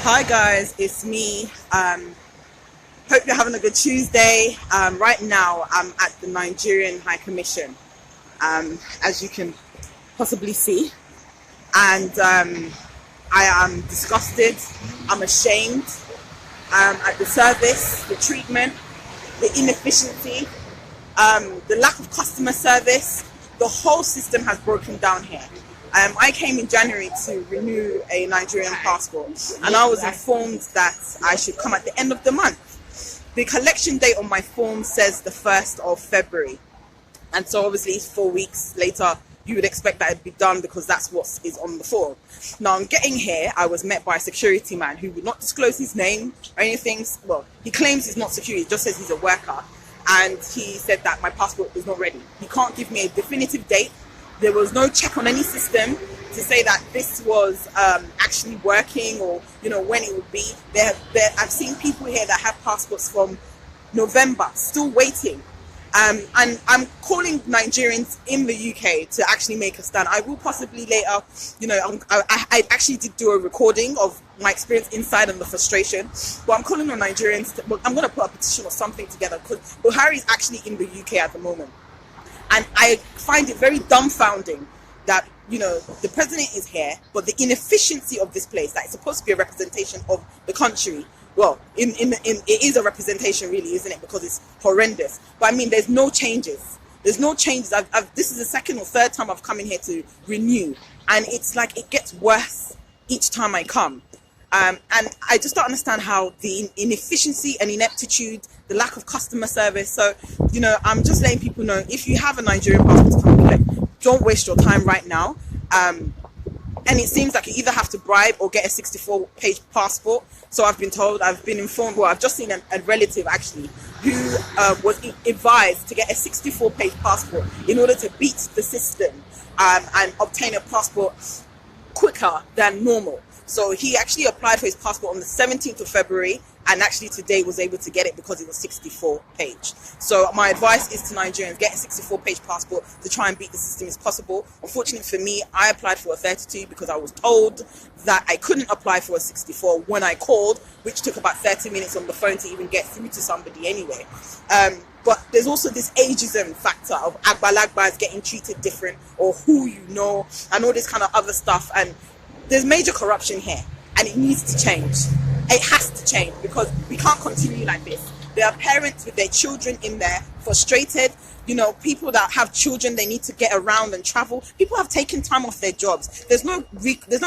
Hi guys, it's me. Hope you're having a good Tuesday. Right now I'm at the Nigerian High Commission, as you can possibly see, and I am disgusted. I'm ashamed at the service, the treatment, the inefficiency, the lack of customer service. The whole system has broken down here. I came in January to renew a Nigerian passport, and I was informed that I should come at the end of the month. The collection date on my form says the 1st of February, and so obviously 4 weeks later you would expect that it'd be done because that's what is on the form. Now, on getting here, I was met by a security man who would not disclose his name or anything. Well, he claims he's not security, he just says he's a worker, and he said that my passport is not ready. He can't give me a definitive date. There was no check on any system to say that this was actually working, or when it would be. I've seen people here that have passports from November still waiting, and I'm calling Nigerians in the UK to actually make a stand. I will possibly later, I actually did do a recording of my experience inside and the frustration, but I'm calling on Nigerians. I'm going to put a petition or something together because Buhari is actually in the UK at the moment. And I find it very dumbfounding that, the president is here, but the inefficiency of this place, that is supposed to be a representation of the country. Well, it is a representation really, isn't it? Because it's horrendous. But I mean, there's no changes. There's no changes. This is the second or third time I've come in here to renew. And it's like it gets worse each time I come. And I just don't understand how the inefficiency and ineptitude, the lack of customer service. So, I'm just letting people know, if you have a Nigerian passport to come collect, don't waste your time right now. And it seems like you either have to bribe or get a 64-page passport. So I've been told, I've been informed, well, I've just seen a relative actually who was advised to get a 64-page passport in order to beat the system and obtain a passport quicker than normal. So he actually applied for his passport on the 17th of February, and actually today was able to get it because it was 64 page. So my advice is to Nigerians, get a 64-page passport to try and beat the system as possible. Unfortunately for me, I applied for a 32 because I was told that I couldn't apply for a 64 when I called, which took about 30 minutes on the phone to even get through to somebody anyway. But there's also this ageism factor of Agbalagbas getting treated different, or who and all this kind of other stuff. And there's major corruption here, and it needs to change. It has to change because we can't continue like this. There are parents with their children in there, frustrated. People that have children, they need to get around and travel. People have taken time off their jobs. There's no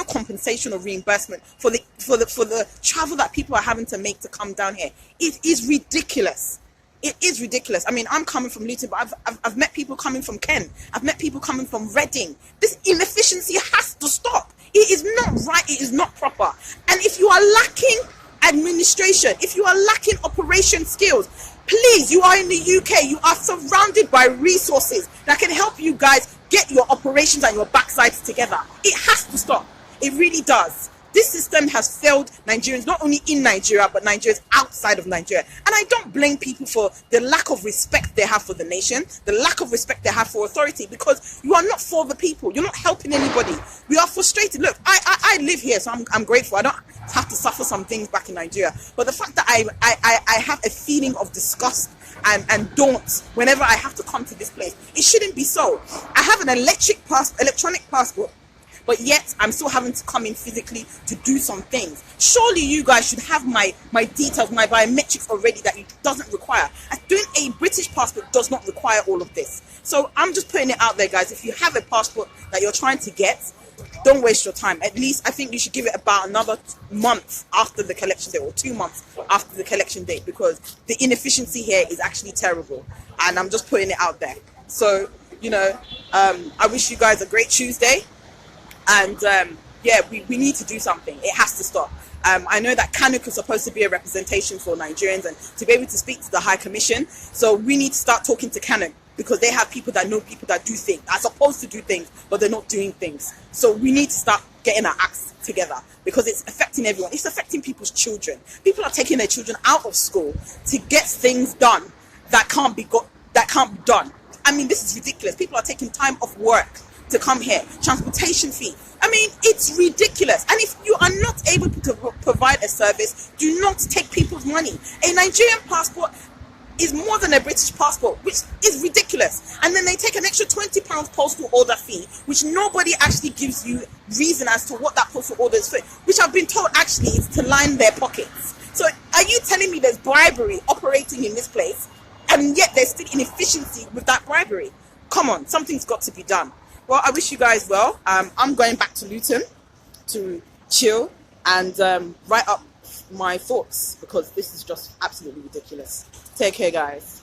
compensation or reimbursement for the travel that people are having to make to come down here. It is ridiculous. It is ridiculous. I mean, I'm coming from Luton, but I've met people coming from Kent. I've met people coming from Reading. This inefficiency has to stop. It is not right. It is not proper. And if you are lacking administration, if you are lacking operation skills, please, you are in the UK. You are surrounded by resources that can help you guys get your operations and your backsides together. It has to stop. It really does. This system has failed Nigerians, not only in Nigeria, but Nigerians outside of Nigeria. And I don't blame people for the lack of respect they have for the nation, the lack of respect they have for authority, because you are not for the people. You're not helping anybody. We are frustrated. Look, I live here, so I'm grateful. I don't have to suffer some things back in Nigeria. But the fact that I have a feeling of disgust and daunt whenever I have to come to this place, it shouldn't be so. I have an electronic passport, but yet I'm still having to come in physically to do some things. Surely you guys should have my details, my biometrics already that it doesn't require. Doing a British passport does not require all of this. So I'm just putting it out there, guys. If you have a passport that you're trying to get, don't waste your time. At least I think you should give it about another month after the collection date, or 2 months after the collection date, because the inefficiency here is actually terrible. And I'm just putting it out there. So, I wish you guys a great Tuesday. And we need to do something. It has to stop. I know that Kanuk is supposed to be a representation for Nigerians and to be able to speak to the High Commission. So we need to start talking to Kanuk, because they have people that know people that do things, are supposed to do things, but they're not doing things. So we need to start getting our acts together, because it's affecting everyone. It's affecting people's children. People are taking their children out of school to get things done that can't be done. I mean, this is ridiculous. People are taking time off work to come here. Transportation fee. I mean, it's ridiculous. And if you are not able to provide a service. Do not take people's money. A Nigerian passport is more than a British passport, which is ridiculous. And then they take an extra £20 postal order fee, which nobody actually gives you reason as to what that postal order is for, which I've been told actually is to line their pockets. So are you telling me there's bribery operating in this place, and yet there's still inefficiency with that bribery? Come on, something's got to be done. Well, I wish you guys well. I'm going back to Luton to chill and write up my thoughts, because this is just absolutely ridiculous. Take care, guys.